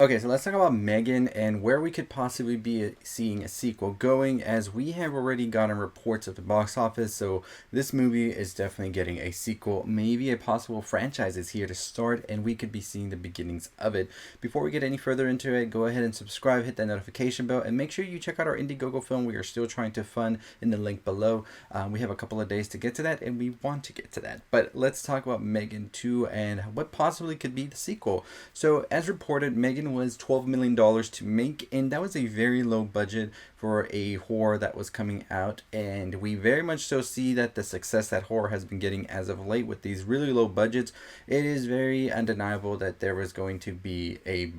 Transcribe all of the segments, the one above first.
Okay, so let's talk about M3GAN and where we could possibly be seeing a sequel going, as we have already gotten reports of the box office. So this movie is definitely getting a sequel. Maybe a possible franchise is here to start, and we could be seeing the beginnings of it. Before we get any further into it, go ahead and subscribe, hit that notification bell, and make sure you check out our Indiegogo film. We are still trying to fund in the link below. We have a couple of days to get to that, and we want to get to that. But let's talk about M3GAN 2 and what possibly could be the sequel. So as reported, M3GAN was $12 million to make, and that was a very low budget for a horror that was coming out, and we very much so see that the success that horror has been getting as of late with these really low budgets. It is very undeniable that there was going to be a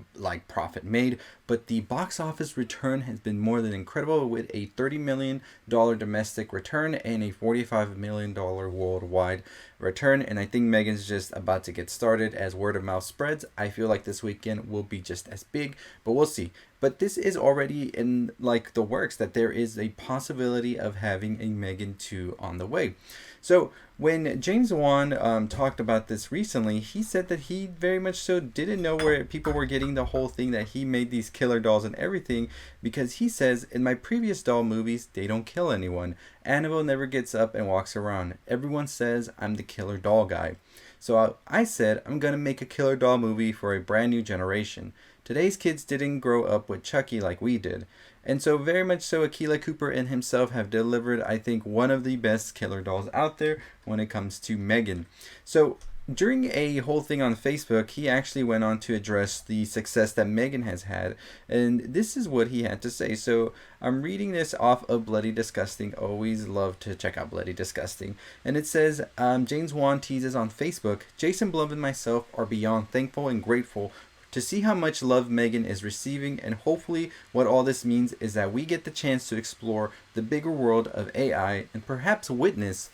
profit made, but the box office return has been more than incredible, with a $30 million domestic return and a $45 million worldwide return. And I think M3GAN's just about to get started as word of mouth spreads. I feel like this weekend will be just as big, but we'll see. But this is already in the works, that there is a possibility of having a M3GAN 2 on the way. So when James Wan talked about this recently, he said that he very much so didn't know where people were getting the whole thing that he made these killer dolls and everything, because he says, in my previous doll movies, they don't kill anyone. Annabelle never gets up and walks around. Everyone says I'm the killer doll guy. So I said, I'm going to make a killer doll movie for a brand new generation. Today's kids didn't grow up with Chucky like we did. And so very much so, Akila Cooper and himself have delivered, I think, one of the best killer dolls out there when it comes to M3GAN. So during a whole thing on Facebook, he actually went on to address the success that M3GAN has had, and this is what he had to say. So I'm reading this off of Bloody Disgusting. Always love to check out Bloody Disgusting. And it says, James Wan teases on Facebook, Jason Blum and myself are beyond thankful and grateful to see how much love M3GAN is receiving, and hopefully what all this means is that we get the chance to explore the bigger world of AI and perhaps witness,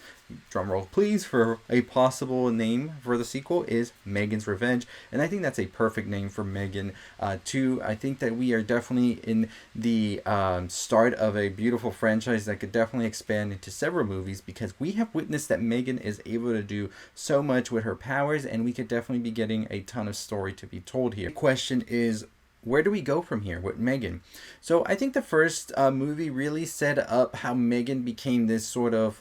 drumroll please, for a possible name for the sequel is M3GAN's Revenge. And I think that's a perfect name for M3GAN 2. I think that we are definitely in the start of a beautiful franchise that could definitely expand into several movies, because we have witnessed that M3GAN is able to do so much with her powers, and we could definitely be getting a ton of story to be told here. The question is, where do we go from here with M3GAN? So I think the first movie really set up how M3GAN became this sort of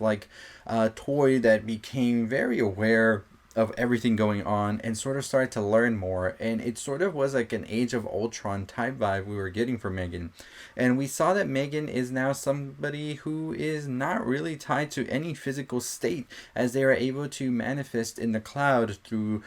toy that became very aware of everything going on and sort of started to learn more, and it sort of was like an Age of Ultron type vibe we were getting from M3GAN. And we saw that M3GAN is now somebody who is not really tied to any physical state, as they are able to manifest in the cloud through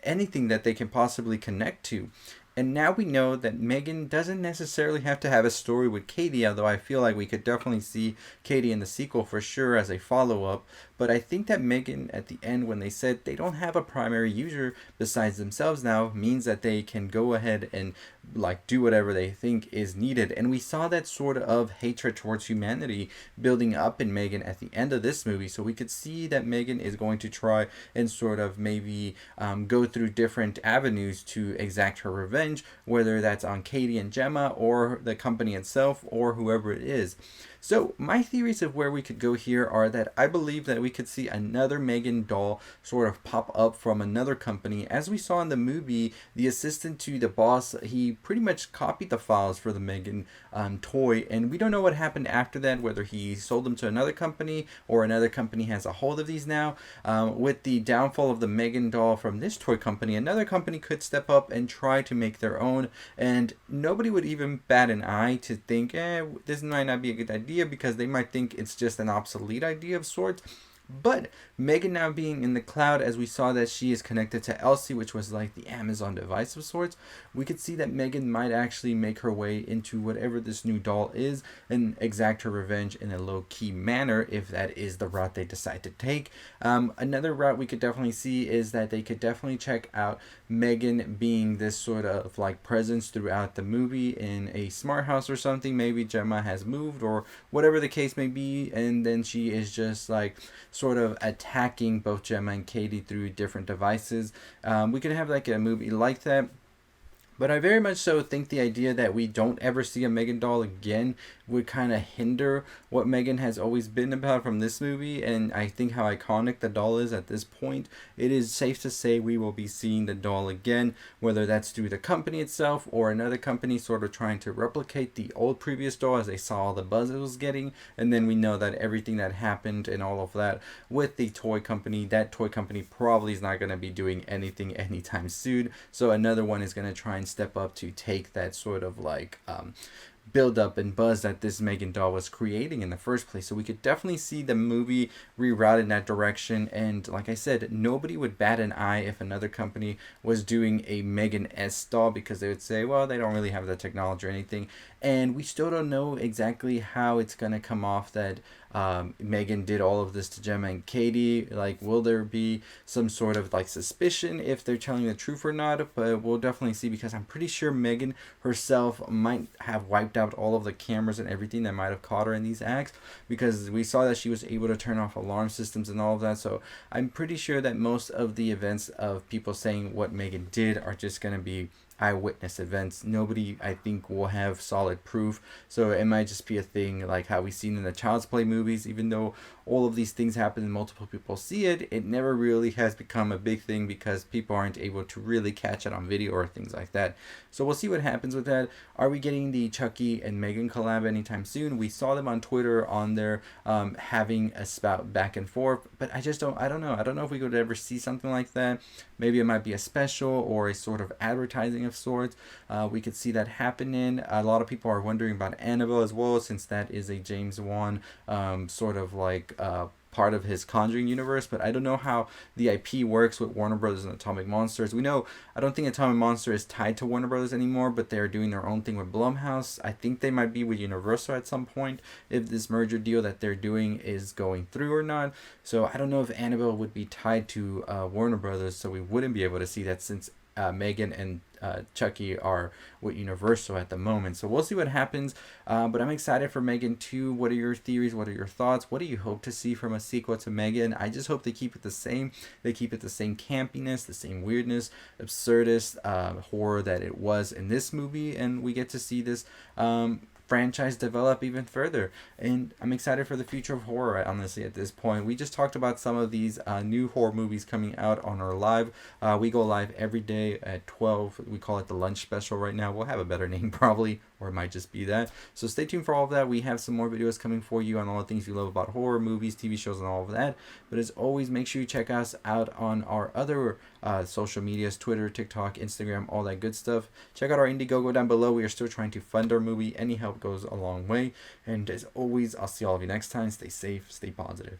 anything that they can possibly connect to. And now we know that M3GAN doesn't necessarily have to have a story with Katie, although I feel like we could definitely see Katie in the sequel for sure as a follow-up. But I think that M3GAN, at the end, when they said they don't have a primary user besides themselves now, means that they can go ahead and do whatever they think is needed. And we saw that sort of hatred towards humanity building up in M3GAN at the end of this movie. So we could see that M3GAN is going to try and sort of maybe go through different avenues to exact her revenge, whether that's on Katie and Gemma or the company itself or whoever it is. So my theories of where we could go here are that I believe that we could see another M3GAN doll sort of pop up from another company. As we saw in the movie, the assistant to the boss, he pretty much copied the files for the M3GAN toy, and we don't know what happened after that, whether he sold them to another company or another company has a hold of these now. With the downfall of the M3GAN doll from this toy company, another company could step up and try to make their own, and nobody would even bat an eye to think, this might not be a good idea, because they might think it's just an obsolete idea of sorts. But M3GAN now being in the cloud, as we saw that she is connected to Elsie, which was like the Amazon device of sorts, we could see that M3GAN might actually make her way into whatever this new doll is and exact her revenge in a low-key manner, if that is the route they decide to take. Another route we could definitely see is that they could definitely check out M3GAN being this sort of presence throughout the movie in a smart house or something. Maybe Gemma has moved or whatever the case may be, and then she is just sort of attacking both Gemma and Katie through different devices. We could have a movie like that. But I very much so think the idea that we don't ever see a M3GAN doll again would kind of hinder what M3GAN has always been about from this movie. And I think how iconic the doll is at this point. It is safe to say we will be seeing the doll again, whether that's through the company itself or another company sort of trying to replicate the old previous doll as they saw all the buzz it was getting. And then we know that everything that happened and all of that with the toy company, that toy company probably is not going to be doing anything anytime soon. So another one is going to try and step up to take that sort of like build up and buzz that this M3GAN doll was creating in the first place. So we could definitely see the movie rerouted in that direction. And like I said, nobody would bat an eye if another company was doing a M3GAN S doll, because they would say, well, they don't really have the technology or anything. And we still don't know exactly how it's going to come off that M3GAN did all of this to Gemma and Katie. Like, will there be some sort of like suspicion if they're telling the truth or not? But we'll definitely see, because I'm pretty sure M3GAN herself might have wiped out all of the cameras and everything that might have caught her in these acts, because we saw that she was able to turn off alarm systems and all of that. So I'm pretty sure that most of the events of people saying what M3GAN did are just going to be eyewitness events. Nobody, I think, will have solid proof. So it might just be a thing like how we've seen in the Child's Play movies. Even though all of these things happen and multiple people see it, it never really has become a big thing because people aren't able to really catch it on video or things like that. So we'll see what happens with that. Are we getting the Chucky and M3GAN collab anytime soon? We saw them on Twitter on their having a spout back and forth, but I don't know if we could ever see something like that. Maybe it might be a special or a sort of advertising of sorts. We could see that happening. A lot of people are wondering about Annabelle as well, since that is a James Wan sort of like part of his Conjuring universe, but I don't know how the IP works with Warner Brothers and Atomic Monsters. We know, I don't think Atomic Monster is tied to Warner Brothers anymore, but they're doing their own thing with Blumhouse. I think they might be with Universal at some point if this merger deal that they're doing is going through or not. So I don't know if Annabelle would be tied to Warner Brothers, so we wouldn't be able to see that, since M3GAN and Chucky are with Universal at the moment. So we'll see what happens. But I'm excited for M3GAN 2. What are your theories? What are your thoughts? What do you hope to see from a sequel to M3GAN? I just hope they keep it the same. They keep it the same campiness, the same weirdness, absurdist horror that it was in this movie. And we get to see this franchise develop even further, and I'm excited for the future of horror. Honestly, at this point, we just talked about some of these new horror movies coming out on our live. We go live every day at 12. We call it the lunch special right now. We'll have a better name probably, or it might just be that. So stay tuned for all of that. We have some more videos coming for you on all the things you love about horror movies, TV shows, and all of that. But as always, make sure you check us out on our other social medias: Twitter, TikTok, Instagram, all that good stuff. Check out our Indiegogo down below. We are still trying to fund our movie. Any help goes a long way. And as always, I'll see all of you next time. Stay safe, stay positive.